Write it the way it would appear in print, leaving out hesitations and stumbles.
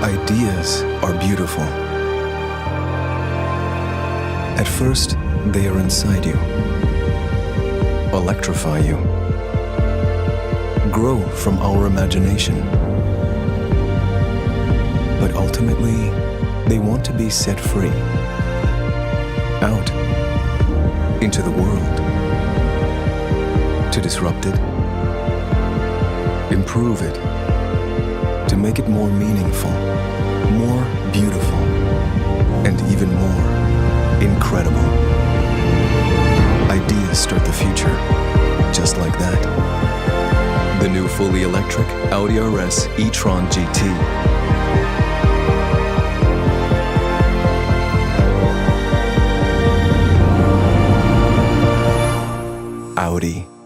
Ideas are beautiful. At first, they are inside you, electrify you, grow from our imagination. But ultimately, they want to be set free, out into the world, to disrupt it, improve it, to make it more meaningful, more beautiful, and even more incredible. Ideas start the future, just like that. The new fully electric Audi RS e-tron GT. Audi.